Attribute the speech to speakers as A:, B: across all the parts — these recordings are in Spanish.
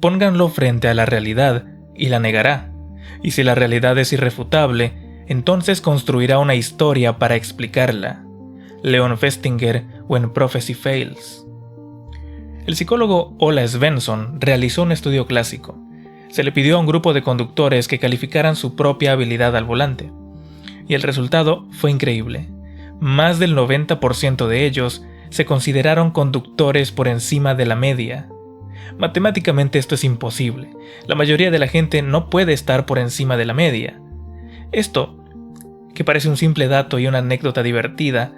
A: pónganlo frente a la realidad y la negará. Y si la realidad es irrefutable, entonces construirá una historia para explicarla. Leon Festinger, When Prophecy Fails. El psicólogo Ola Svensson realizó un estudio clásico. Se le pidió a un grupo de conductores que calificaran su propia habilidad al volante. Y el resultado fue increíble. Más del 90% de ellos se consideraron conductores por encima de la media. Matemáticamente esto es imposible. La mayoría de la gente no puede estar por encima de la media. Esto, que parece un simple dato y una anécdota divertida,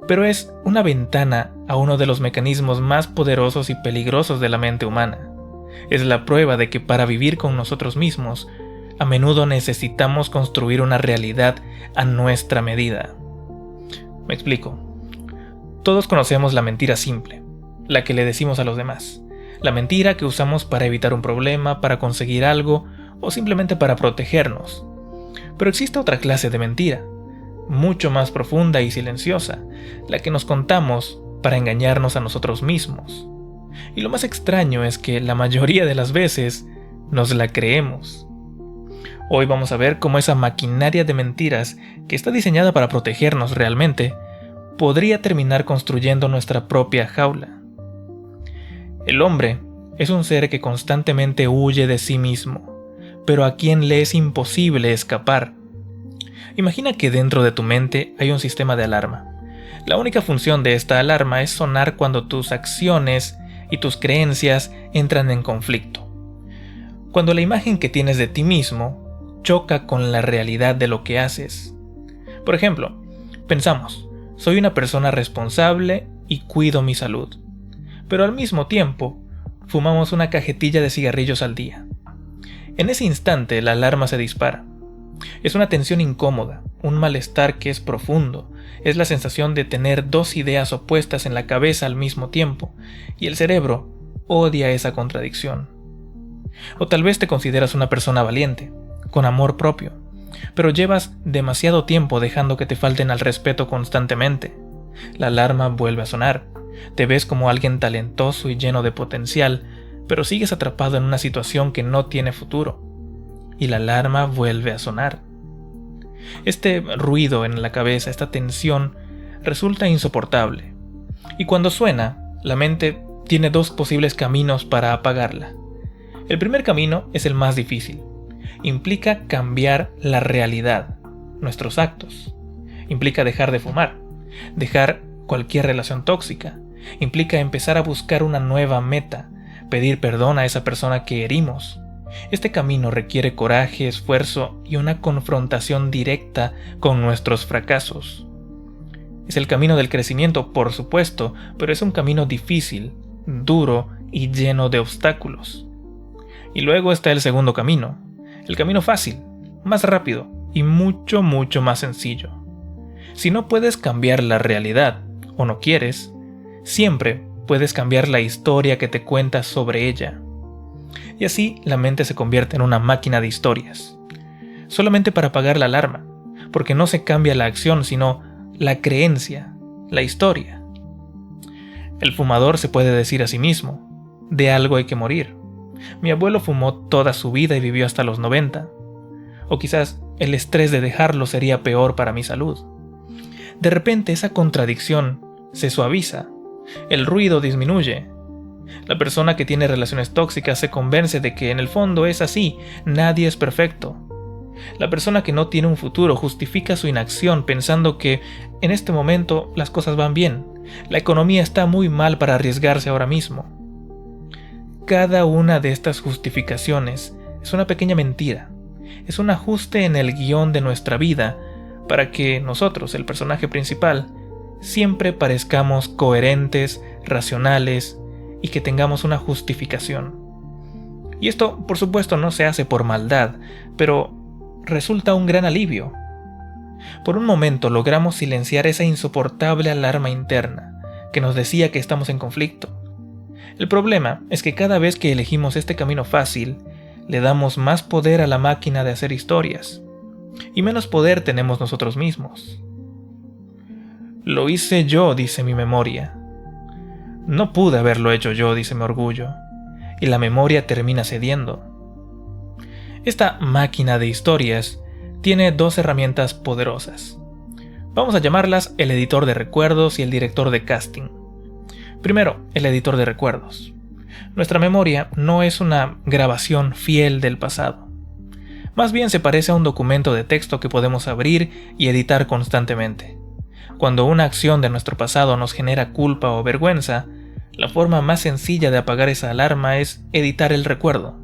A: pero es una ventana a uno de los mecanismos más poderosos y peligrosos de la mente humana. Es la prueba de que para vivir con nosotros mismos, a menudo necesitamos construir una realidad a nuestra medida. Me explico. Todos conocemos la mentira simple, la que le decimos a los demás. La mentira que usamos para evitar un problema, para conseguir algo o simplemente para protegernos. Pero existe otra clase de mentira, mucho más profunda y silenciosa, la que nos contamos para engañarnos a nosotros mismos. Y lo más extraño es que la mayoría de las veces nos la creemos. Hoy vamos a ver cómo esa maquinaria de mentiras, que está diseñada para protegernos realmente, podría terminar construyendo nuestra propia jaula. El hombre es un ser que constantemente huye de sí mismo, pero a quien le es imposible escapar. Imagina que dentro de tu mente hay un sistema de alarma. La única función de esta alarma es sonar cuando tus acciones y tus creencias entran en conflicto. Cuando la imagen que tienes de ti mismo choca con la realidad de lo que haces. Por ejemplo, pensamos, soy una persona responsable y cuido mi salud. Pero al mismo tiempo, fumamos una cajetilla de cigarrillos al día. En ese instante la alarma se dispara. Es una tensión incómoda, un malestar que es profundo, es la sensación de tener dos ideas opuestas en la cabeza al mismo tiempo, y el cerebro odia esa contradicción. O tal vez te consideras una persona valiente, con amor propio, pero llevas demasiado tiempo dejando que te falten al respeto constantemente. La alarma vuelve a sonar. Te ves como alguien talentoso y lleno de potencial, pero sigues atrapado en una situación que no tiene futuro. Y la alarma vuelve a sonar. Este ruido en la cabeza, esta tensión, resulta insoportable. Y cuando suena, la mente tiene dos posibles caminos para apagarla. El primer camino es el más difícil. Implica cambiar la realidad, nuestros actos. Implica dejar de fumar, dejar cualquier relación tóxica. Implica empezar a buscar una nueva meta, pedir perdón a esa persona que herimos. Este camino requiere coraje, esfuerzo y una confrontación directa con nuestros fracasos. Es el camino del crecimiento, por supuesto, pero es un camino difícil, duro y lleno de obstáculos. Y luego está el segundo camino, el camino fácil, más rápido y mucho más sencillo. Si no puedes cambiar la realidad, o no quieres, siempre puedes cambiar la historia que te cuentas sobre ella. Y así la mente se convierte en una máquina de historias. Solamente para apagar la alarma, porque no se cambia la acción, sino la creencia, la historia. El fumador se puede decir a sí mismo, de algo hay que morir. Mi abuelo fumó toda su vida y vivió hasta los 90. O quizás el estrés de dejarlo sería peor para mi salud. De repente esa contradicción se suaviza, el ruido disminuye. La persona que tiene relaciones tóxicas se convence de que en el fondo es así, nadie es perfecto. La persona que no tiene un futuro justifica su inacción pensando que en este momento las cosas van bien, la economía está muy mal para arriesgarse ahora mismo. Cada una de estas justificaciones es una pequeña mentira, es un ajuste en el guión de nuestra vida para que nosotros, el personaje principal, siempre parezcamos coherentes, racionales y que tengamos una justificación. Y esto, por supuesto, no se hace por maldad, pero resulta un gran alivio. Por un momento logramos silenciar esa insoportable alarma interna que nos decía que estamos en conflicto. El problema es que cada vez que elegimos este camino fácil, le damos más poder a la máquina de hacer historias, y menos poder tenemos nosotros mismos. Lo hice yo, dice mi memoria. No pude haberlo hecho yo, dice mi orgullo. y la memoria termina cediendo. Esta máquina de historias tiene dos herramientas poderosas. Vamos a llamarlas el editor de recuerdos y el director de casting. Primero, el editor de recuerdos. Nuestra memoria no es una grabación fiel del pasado. Más bien se parece a un documento de texto que podemos abrir y editar constantemente. Cuando una acción de nuestro pasado nos genera culpa o vergüenza, la forma más sencilla de apagar esa alarma es editar el recuerdo.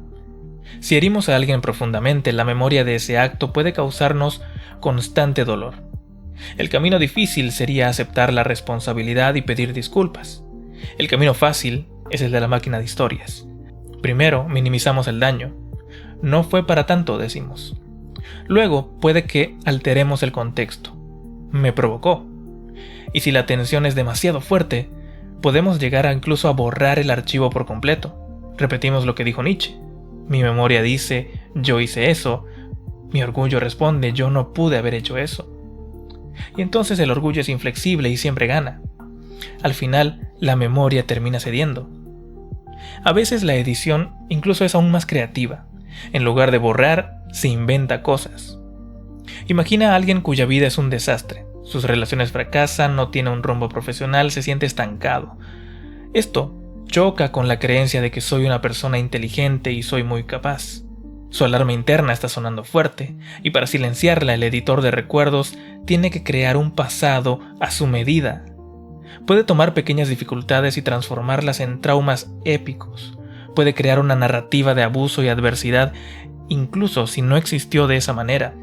A: Si herimos a alguien profundamente, la memoria de ese acto puede causarnos constante dolor. El camino difícil sería aceptar la responsabilidad y pedir disculpas. El camino fácil es el de la máquina de historias. Primero, minimizamos el daño. No fue para tanto, decimos. Luego, puede que alteremos el contexto. Me provocó. Y si la tensión es demasiado fuerte, podemos llegar incluso a borrar el archivo por completo. Repetimos lo que dijo Nietzsche. Mi memoria dice, yo hice eso. Mi orgullo responde, yo no pude haber hecho eso. Y entonces el orgullo es inflexible y siempre gana. Al final, la memoria termina cediendo. A veces la edición incluso es aún más creativa. En lugar de borrar, se inventa cosas. Imagina a alguien cuya vida es un desastre. Sus relaciones fracasan, no tiene un rumbo profesional, se siente estancado. Esto choca con la creencia de que soy una persona inteligente y soy muy capaz. Su alarma interna está sonando fuerte, y para silenciarla el editor de recuerdos tiene que crear un pasado a su medida. Puede tomar pequeñas dificultades y transformarlas en traumas épicos. Puede crear una narrativa de abuso y adversidad, incluso si no existió de esa manera.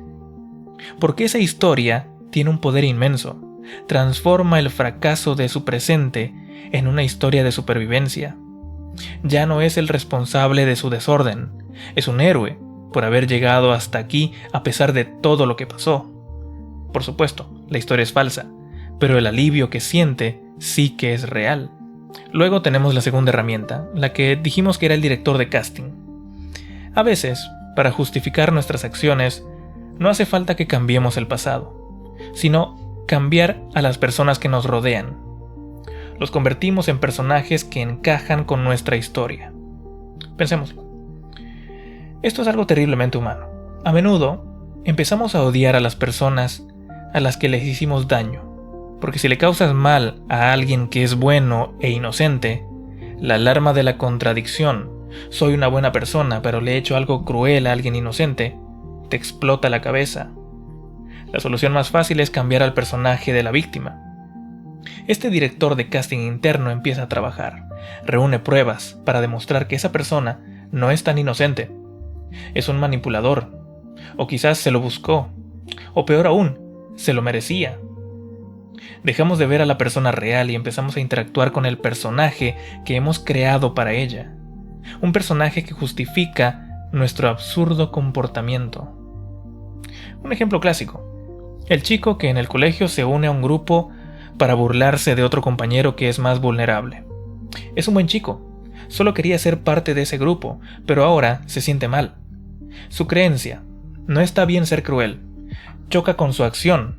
A: Porque esa historia tiene un poder inmenso. Transforma el fracaso de su presente en una historia de supervivencia. Ya no es el responsable de su desorden, es un héroe por haber llegado hasta aquí a pesar de todo lo que pasó. Por supuesto, la historia es falsa, pero el alivio que siente sí que es real. Luego tenemos la segunda herramienta, la que dijimos que era el director de casting. A veces, para justificar nuestras acciones, no hace falta que cambiemos el pasado, sino cambiar a las personas que nos rodean. Los convertimos en personajes que encajan con nuestra historia. Pensémoslo. Esto es algo terriblemente humano. A menudo, empezamos a odiar a las personas a las que les hicimos daño, porque si le causas mal a alguien que es bueno e inocente, la alarma de la contradicción, soy una buena persona pero le he hecho algo cruel a alguien inocente, te explota la cabeza. La solución más fácil es cambiar al personaje de la víctima. Este director de casting interno empieza a trabajar, reúne pruebas para demostrar que esa persona no es tan inocente. Es un manipulador, o quizás se lo buscó, o peor aún, se lo merecía. Dejamos de ver a la persona real y empezamos a interactuar con el personaje que hemos creado para ella. Un personaje que justifica nuestro absurdo comportamiento. Un ejemplo clásico. El chico que en el colegio se une a un grupo para burlarse de otro compañero que es más vulnerable. Es un buen chico, solo quería ser parte de ese grupo, pero ahora se siente mal. Su creencia, no está bien ser cruel, choca con su acción,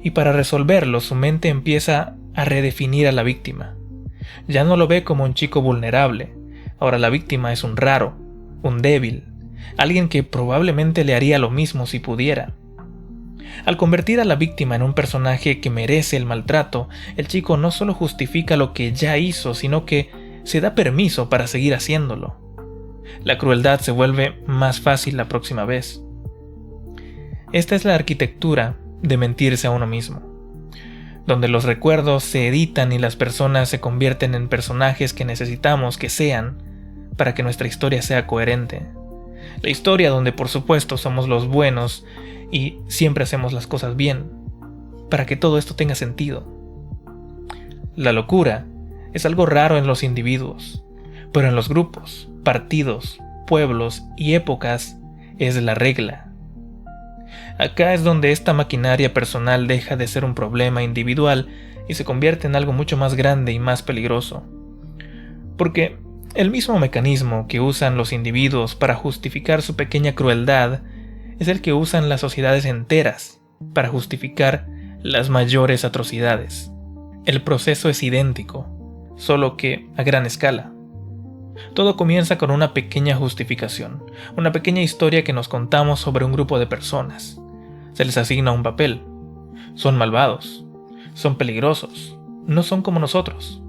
A: y para resolverlo su mente empieza a redefinir a la víctima. Ya no lo ve como un chico vulnerable, ahora la víctima es un raro, un débil, alguien que probablemente le haría lo mismo si pudiera. Al convertir a la víctima en un personaje que merece el maltrato, el chico no solo justifica lo que ya hizo, sino que se da permiso para seguir haciéndolo. La crueldad se vuelve más fácil la próxima vez. Esta es la arquitectura de mentirse a uno mismo, donde los recuerdos se editan y las personas se convierten en personajes que necesitamos que sean para que nuestra historia sea coherente. La historia donde por supuesto somos los buenos y siempre hacemos las cosas bien, para que todo esto tenga sentido. La locura es algo raro en los individuos, pero en los grupos, partidos, pueblos y épocas es la regla. Acá es donde esta maquinaria personal deja de ser un problema individual y se convierte en algo mucho más grande y más peligroso. Porque el mismo mecanismo que usan los individuos para justificar su pequeña crueldad es el que usan las sociedades enteras para justificar las mayores atrocidades. El proceso es idéntico, solo que a gran escala. Todo comienza con una pequeña justificación, una pequeña historia que nos contamos sobre un grupo de personas. Se les asigna un papel. Son malvados, son peligrosos, no son como nosotros.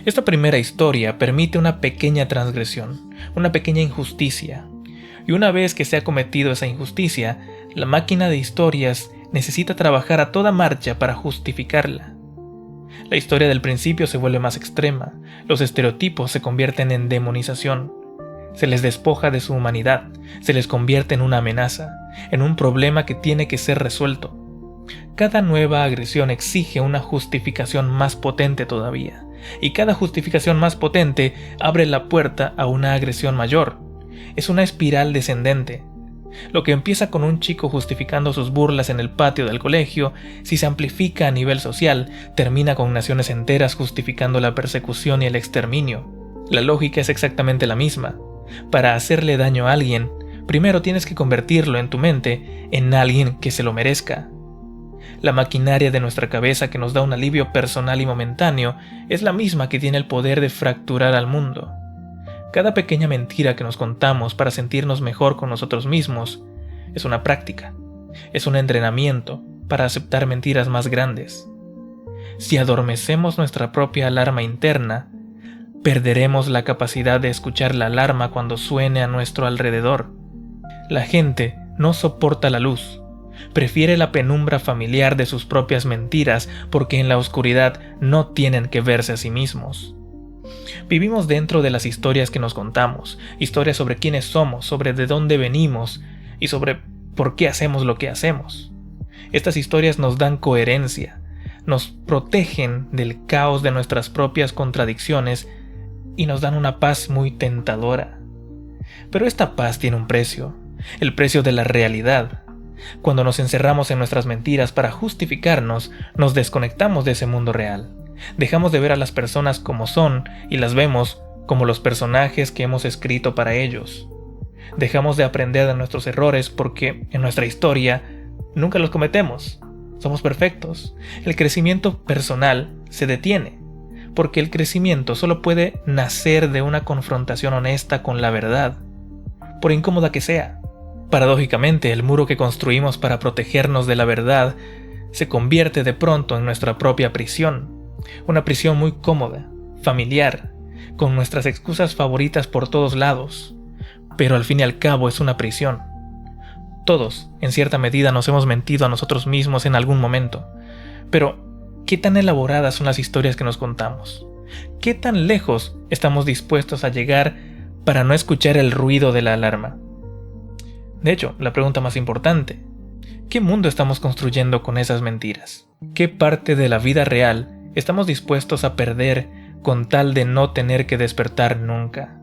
A: Esta primera historia permite una pequeña transgresión, una pequeña injusticia. Y una vez que se ha cometido esa injusticia, la máquina de historias necesita trabajar a toda marcha para justificarla. La historia del principio se vuelve más extrema, los estereotipos se convierten en demonización, se les despoja de su humanidad, se les convierte en una amenaza, en un problema que tiene que ser resuelto. Cada nueva agresión exige una justificación más potente todavía, y cada justificación más potente abre la puerta a una agresión mayor. Es una espiral descendente. Lo que empieza con un chico justificando sus burlas en el patio del colegio, si se amplifica a nivel social, termina con naciones enteras justificando la persecución y el exterminio. La lógica es exactamente la misma. Para hacerle daño a alguien, primero tienes que convertirlo en tu mente en alguien que se lo merezca. La maquinaria de nuestra cabeza que nos da un alivio personal y momentáneo es la misma que tiene el poder de fracturar al mundo. Cada pequeña mentira que nos contamos para sentirnos mejor con nosotros mismos es una práctica, es un entrenamiento para aceptar mentiras más grandes. Si adormecemos nuestra propia alarma interna, perderemos la capacidad de escuchar la alarma cuando suene a nuestro alrededor. La gente no soporta la luz, prefiere la penumbra familiar de sus propias mentiras porque en la oscuridad no tienen que verse a sí mismos. Vivimos dentro de las historias que nos contamos, historias sobre quiénes somos, sobre de dónde venimos y sobre por qué hacemos lo que hacemos. Estas historias nos dan coherencia, nos protegen del caos de nuestras propias contradicciones y nos dan una paz muy tentadora. Pero esta paz tiene un precio, el precio de la realidad. Cuando nos encerramos en nuestras mentiras para justificarnos, nos desconectamos de ese mundo real. Dejamos de ver a las personas como son y las vemos como los personajes que hemos escrito para ellos. Dejamos de aprender de nuestros errores porque en nuestra historia nunca los cometemos. Somos perfectos. El crecimiento personal se detiene porque el crecimiento solo puede nacer de una confrontación honesta con la verdad, por incómoda que sea. Paradójicamente, el muro que construimos para protegernos de la verdad se convierte de pronto en nuestra propia prisión. Una prisión muy cómoda, familiar, con nuestras excusas favoritas por todos lados, pero al fin y al cabo es una prisión. Todos, en cierta medida, nos hemos mentido a nosotros mismos en algún momento, pero ¿qué tan elaboradas son las historias que nos contamos? ¿Qué tan lejos estamos dispuestos a llegar para no escuchar el ruido de la alarma? De hecho, la pregunta más importante, ¿qué mundo estamos construyendo con esas mentiras? ¿Qué parte de la vida real estamos dispuestos a perder con tal de no tener que despertar nunca?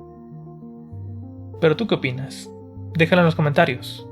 A: ¿Pero tú qué opinas? Déjalo en los comentarios.